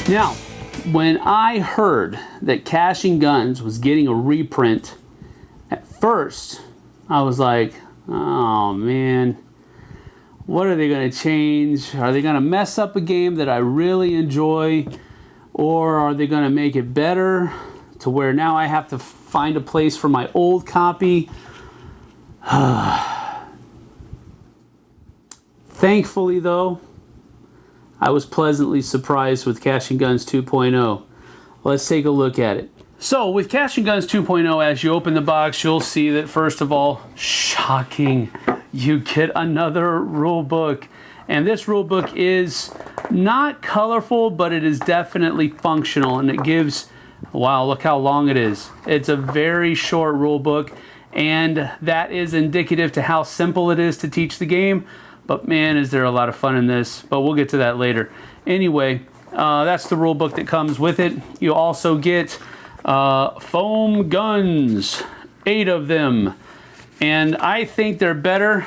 Now, when I heard that Cash and Guns was getting a reprint, at first I was like, oh man, what are they going to change? Are they going to mess up a game that I really enjoy? Or are they going to make it better to where now I have to find a place for my old copy? Thankfully though, I was pleasantly surprised with Cash and Guns 2.0. Let's take a look at it. So with Cash and Guns 2.0, as you open the box, you'll see that first of all, shocking, you get another rule book. And this rule book is not colorful, but it is definitely functional, and it gives, wow, look how long it is. It's a very short rule book, and that is indicative to how simple it is to teach the game. But man, is there a lot of fun in this, but we'll get to that later. Anyway, that's the rule book that comes with it. You also get foam guns, 8 of them. And I think they're better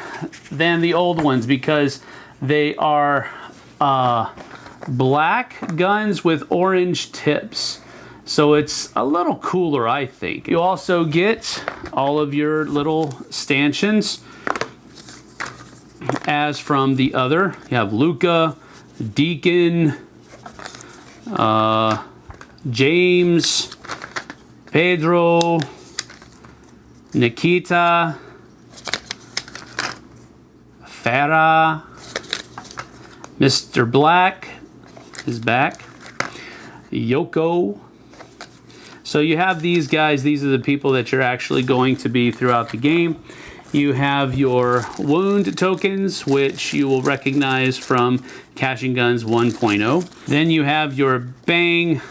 than the old ones because they are black guns with orange tips. So it's a little cooler, I think. You also get all of your little stanchions as from the other. You have Luca, Deacon, James, Pedro, Nikita, Farah, Mr. Black is back, Yoko. So you have these guys. These are the people that you're actually going to be throughout the game. You have your wound tokens, which you will recognize from Cash and Guns 1.0. Then you have your bang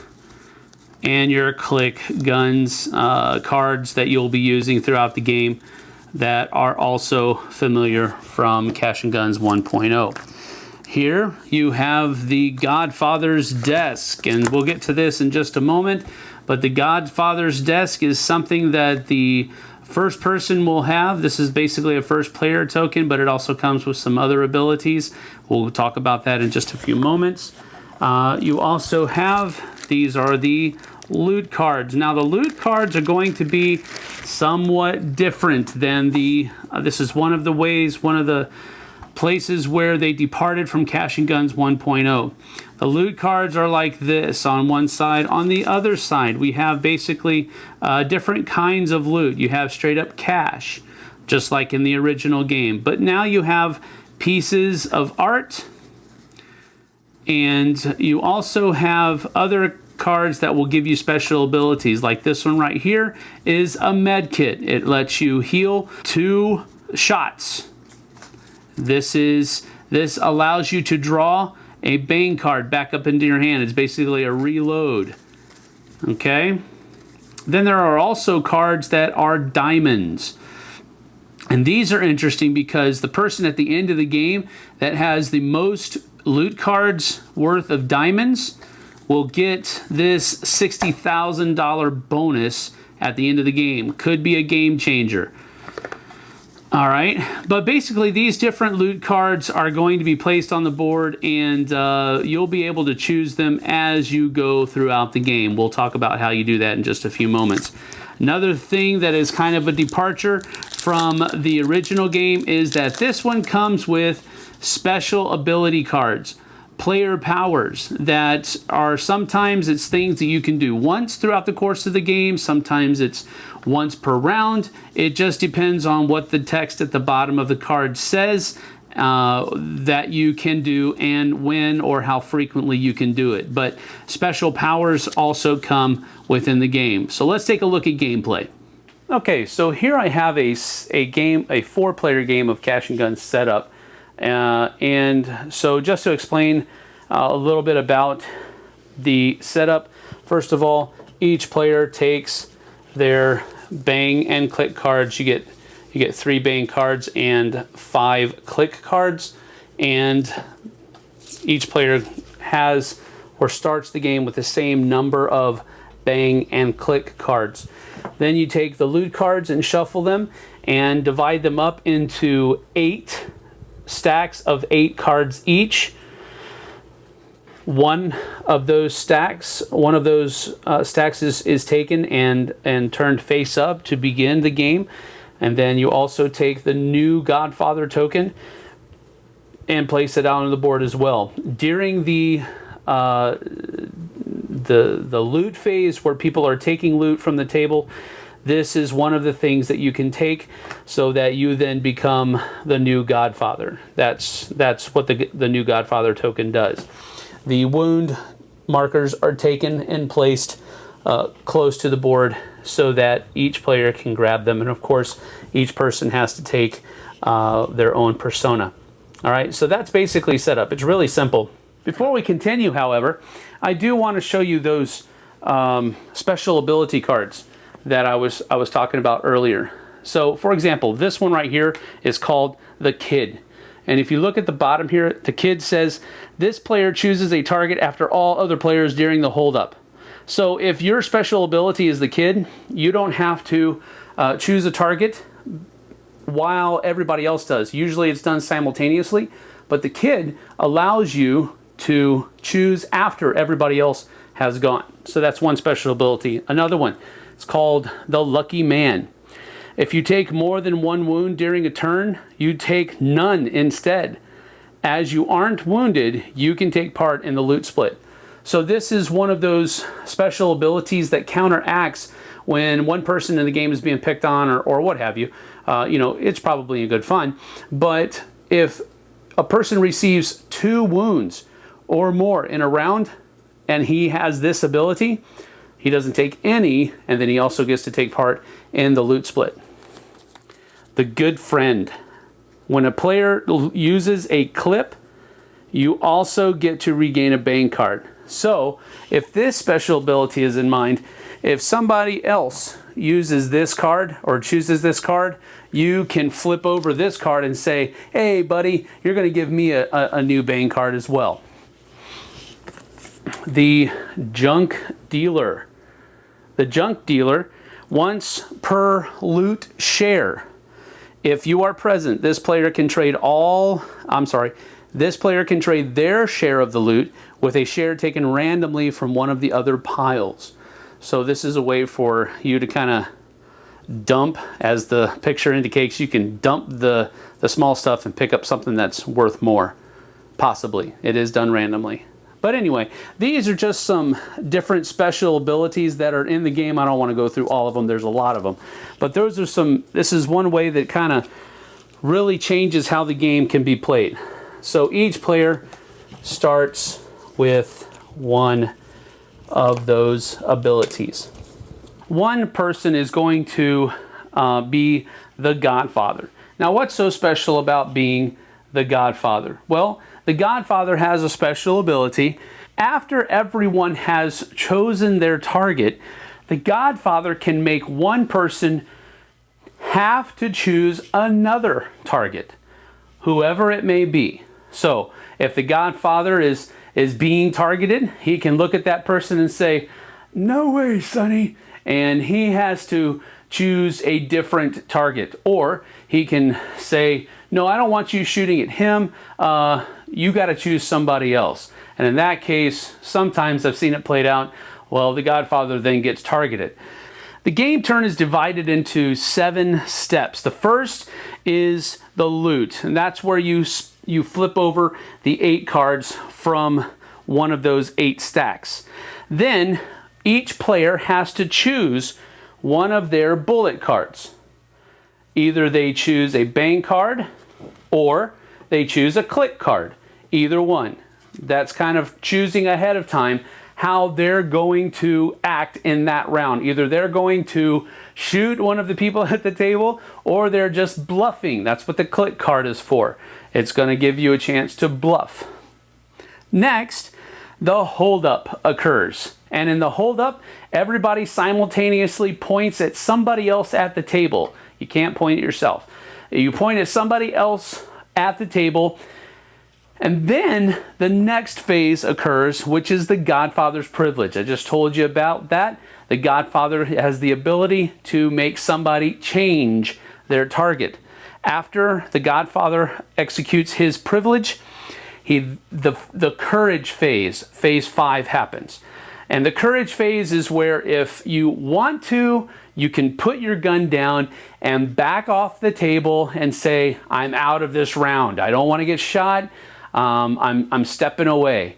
and your click guns cards that you'll be using throughout the game that are also familiar from Cash and Guns 1.0. Here you have the Godfather's Desk, and we'll get to this in just a moment, but the Godfather's Desk is something that the first person will have. This is basically a first player token, but it also comes with some other abilities. We'll talk about that in just a few moments. You also have, these are the loot cards. Now the loot cards are going to be somewhat different than the, this is one of the ways, one of the places where they departed from Cash and Guns 1.0. The loot cards are like this on one side. On the other side, we have basically different kinds of loot. You have straight up cash, just like in the original game. But now you have pieces of art, and you also have other cards that will give you special abilities. Like this one right here is a med kit. It lets you heal 2 shots. This allows you to draw a bang card back up into your hand. It's basically a reload. Okay? Then there are also cards that are diamonds. And these are interesting because the person at the end of the game that has the most loot cards worth of diamonds will get this $60,000 bonus at the end of the game. Could be a game changer. All right, but basically these different loot cards are going to be placed on the board, and you'll be able to choose them as you go throughout the game. We'll talk about how you do that in just a few moments. Another thing that is kind of a departure from the original game is that this one comes with special ability cards, player powers that are, sometimes it's things that you can do once throughout the course of the game, sometimes it's once per round. It just depends on what the text at the bottom of the card says that you can do, and when or how frequently you can do it. But special powers also come within the game. So let's take a look at gameplay. Okay, so here I have a 4-player game of Cash and Guns setup. And so just to explain a little bit about the setup, first of all, each player takes their bang and click cards. You get 3 bang cards and 5 click cards, and each player has or starts the game with the same number of bang and click cards. Then you take the loot cards and shuffle them and divide them up into 8 stacks of 8 cards each. one of those stacks is taken and turned face up to begin the game. And then you also take the new Godfather token and place it out on the board as well. During the loot phase, where people are taking loot from the table, this is one of the things that you can take so that you then become the new Godfather. That's what the new Godfather token does. The wound markers are taken and placed close to the board so that each player can grab them. And of course, each person has to take their own persona. All right, so that's basically set up. It's really simple. Before we continue, however, I do want to show you those special ability cards that I was talking about earlier. So, for example, this one right here is called the Kid. And if you look at the bottom here, the Kid says, this player chooses a target after all other players during the hold-up. So if your special ability is the Kid, you don't have to choose a target while everybody else does. Usually it's done simultaneously, but the Kid allows you to choose after everybody else has gone. So that's one special ability. Another one, it's called the Lucky Man. If you take more than one wound during a turn, you take none instead. As you aren't wounded, you can take part in the loot split. So this is one of those special abilities that counteracts when one person in the game is being picked on or what have you. It's probably in good fun. But if a person receives 2 wounds or more in a round and he has this ability, he doesn't take any, and then he also gets to take part in the loot split. The Good Friend. When a player uses a clip, you also get to regain a bang card. So, if this special ability is in mind, if somebody else uses this card or chooses this card, you can flip over this card and say, hey buddy, you're going to give me a new bang card as well. The Junk Dealer. The Junk Dealer, once per loot share. If you are present, this player can trade their share of the loot with a share taken randomly from one of the other piles. So this is a way for you to kind of dump, as the picture indicates, you can dump the small stuff and pick up something that's worth more. Possibly. It is done randomly. But anyway, these are just some different special abilities that are in the game. I don't want to go through all of them. There's a lot of them. But this is one way that kind of really changes how the game can be played. So each player starts with one of those abilities. One person is going to be the Godfather. Now, what's so special about being the Godfather? Well, the Godfather has a special ability. After everyone has chosen their target, the Godfather can make one person have to choose another target, whoever it may be. So, if the Godfather is being targeted, he can look at that person and say, no way, Sonny, and he has to choose a different target. Or he can say, no, I don't want you shooting at him, you got to choose somebody else. And in that case, sometimes I've seen it played out, well, the Godfather then gets targeted. The game turn is divided into 7 steps. The first is the loot, and that's where you flip over the 8 cards from one of those 8 stacks. Then each player has to choose one of their bullet cards. Either they choose a bang card or they choose a click card. Either one. That's kind of choosing ahead of time how they're going to act in that round. Either they're going to shoot one of the people at the table or they're just bluffing. That's what the click card is for. It's going to give you a chance to bluff. Next, the hold-up occurs. And in the hold-up, everybody simultaneously points at somebody else at the table. You can't point at yourself. You point at somebody else at the table, and then the next phase occurs, which is the Godfather's privilege. I just told you about that. The Godfather has the ability to make somebody change their target. After the Godfather executes his privilege, the courage phase, phase 5 happens. And the courage phase is where if you want to, you can put your gun down and back off the table and say, I'm out of this round. I don't want to get shot. I'm stepping away.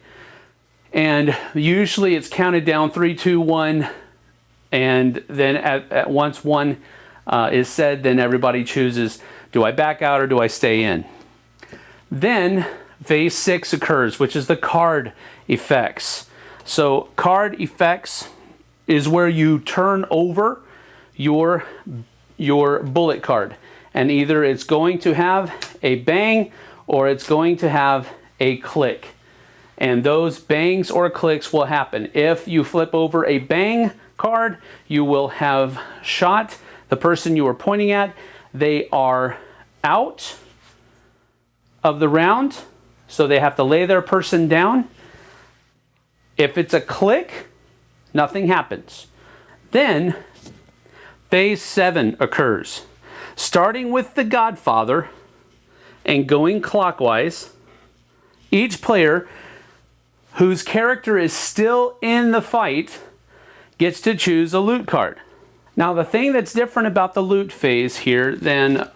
And usually it's counted down 3, 2, 1. And then at once 1 is said, then everybody chooses, do I back out or do I stay in? Then phase 6 occurs, which is the card effects. So card effects is where you turn over your bullet card, and either it's going to have a bang or it's going to have a click. And those bangs or clicks will happen. If you flip over a bang card, you will have shot the person you were pointing at. They are out of the round, so they have to lay their person down. If it's a click, nothing happens. Then phase 7 occurs. Starting with the Godfather and going clockwise, each player whose character is still in the fight gets to choose a loot card. Now, the thing that's different about the loot phase here than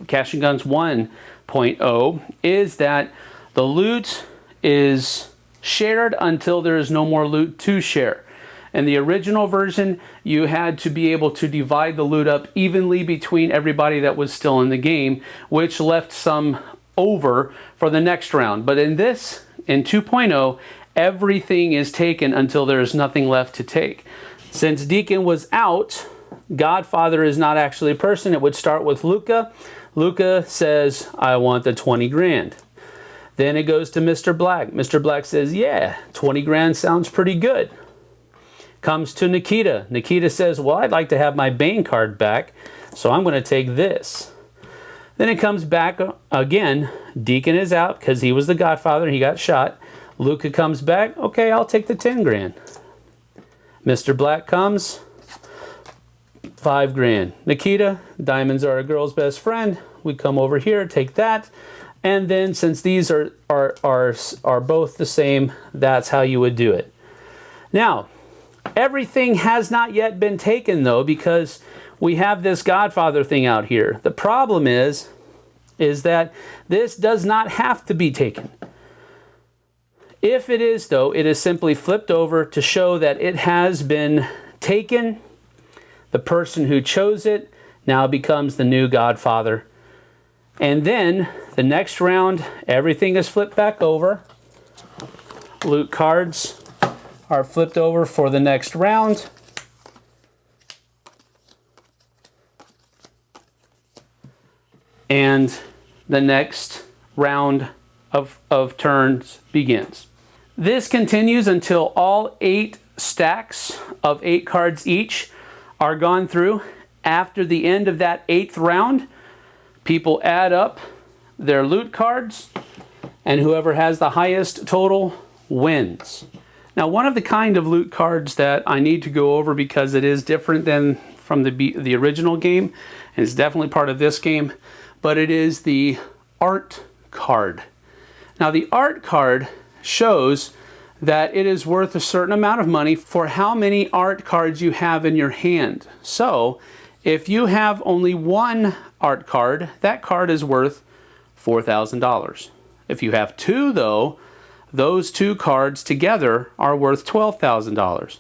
Cash and Guns 1.0 is that the loot is shared until there is no more loot to share. In the original version, you had to be able to divide the loot up evenly between everybody that was still in the game, which left some over for the next round. But in this, in 2.0, everything is taken until there is nothing left to take. Since Deacon was out, Godfather is not actually a person. It would start with Luca. Luca says, I want the 20 grand. Then it goes to Mr. Black. Mr. Black says, yeah, 20 grand sounds pretty good. Comes to Nikita. Nikita says, well, I'd like to have my Bane card back, so I'm going to take this. Then it comes back again. Deacon is out because he was the Godfather. He got shot. Luca comes back. Okay, I'll take the 10 grand. Mr. Black comes. 5 grand. Nikita, diamonds are a girl's best friend. We come over here, take that. And then since these are both the same, that's how you would do it. Now, everything has not yet been taken though, because we have this Godfather thing out here. The problem is that this does not have to be taken. If it is though, it is simply flipped over to show that it has been taken. The person who chose it now becomes the new Godfather. And then the next round, everything is flipped back over. Loot cards are flipped over for the next round. And the next round of turns begins. This continues until all 8 stacks of 8 cards each are gone through. After the end of that 8th round, people add up their loot cards, and whoever has the highest total wins. Now, one of the kind of loot cards that I need to go over because it is different than from the original game, and it's definitely part of this game, but it is the art card. Now, the art card shows that it is worth a certain amount of money for how many art cards you have in your hand. So, if you have only 1 art card, that card is worth $4,000. If you have 2 though, those 2 cards together are worth $12,000.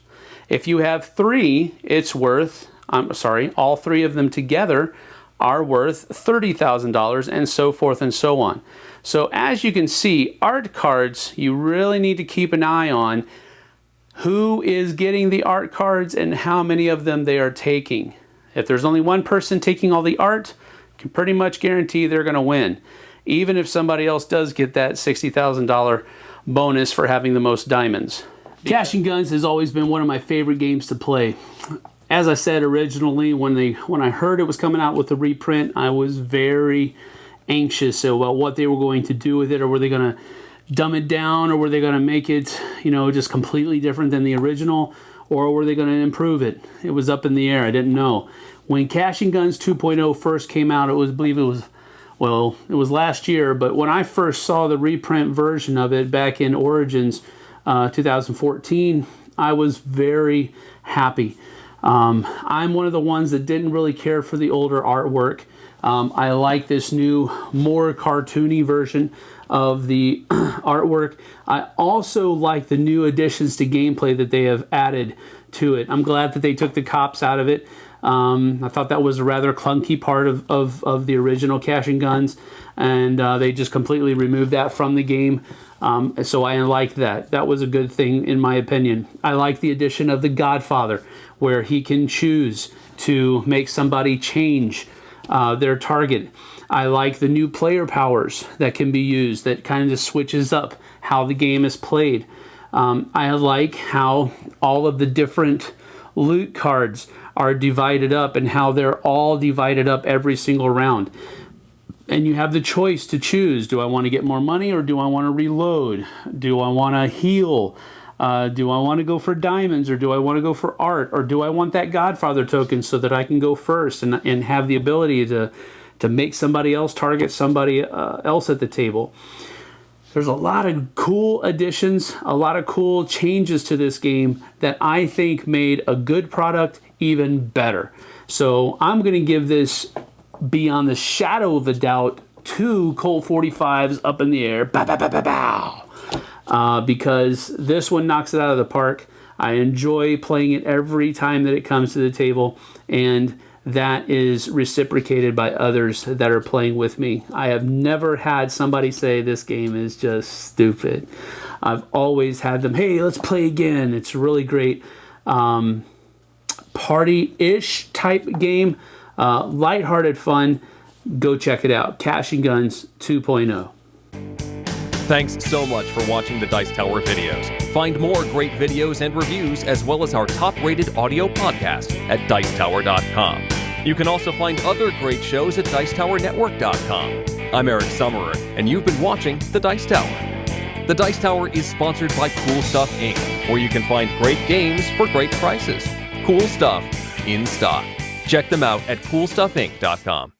If you have 3, it's worth, all 3 of them together are worth $30,000, and so forth and so on. So as you can see, art cards, you really need to keep an eye on who is getting the art cards and how many of them they are taking. If there's only one person taking all the art, you can pretty much guarantee they're going to win. Even if somebody else does get that $60,000 bonus for having the most diamonds. Cash and Guns has always been one of my favorite games to play. As I said originally, when I heard it was coming out with the reprint, I was very anxious about what they were going to do with it, or were they going to dumb it down, or were they going to make it, just completely different than the original, or were they going to improve it? It was up in the air. I didn't know. When Cash and Guns 2.0 first came out, I believe it was well, it was last year, but when I first saw the reprint version of it back in Origins 2014, I was very happy. I'm one of the ones that didn't really care for the older artwork. I like this new, more cartoony version of the artwork. I also like the new additions to gameplay that they have added to it. I'm glad that they took the cops out of it. I thought that was a rather clunky part of the original Cash and Guns, and they just completely removed that from the game. So I like that. That was a good thing in my opinion. I like the addition of the Godfather, where he can choose to make somebody change their target. I like the new player powers that can be used, that kind of switches up how the game is played. I like how all of the different loot cards are divided up and how they're all divided up every single round. And you have the choice to choose. Do I want to get more money, or do I want to reload? Do I want to heal? Do I want to go for diamonds, or do I want to go for art, or do I want that Godfather token so that I can go first and have the ability to make somebody else target somebody else at the table? There's a lot of cool additions, a lot of cool changes to this game that I think made a good product even better. So I'm going to give this, beyond the shadow of a doubt, 2 Colt 45s up in the air. Bow, bow, bow, bow, bow. Because this one knocks it out of the park. I enjoy playing it every time that it comes to the table, and that is reciprocated by others that are playing with me. I have never had somebody say this game is just stupid. I've always had them, hey, let's play again. It's really great. Party-ish type game, lighthearted fun. Go check it out. Cash and Guns 2.0. Thanks so much for watching the Dice Tower videos. Find more great videos and reviews, as well as our top-rated audio podcast at Dicetower.com. You can also find other great shows at DicetowerNetwork.com. I'm Eric Summerer, and you've been watching The Dice Tower. The Dice Tower is sponsored by Cool Stuff Inc., where you can find great games for great prices. Cool stuff in stock. Check them out at CoolStuffInc.com.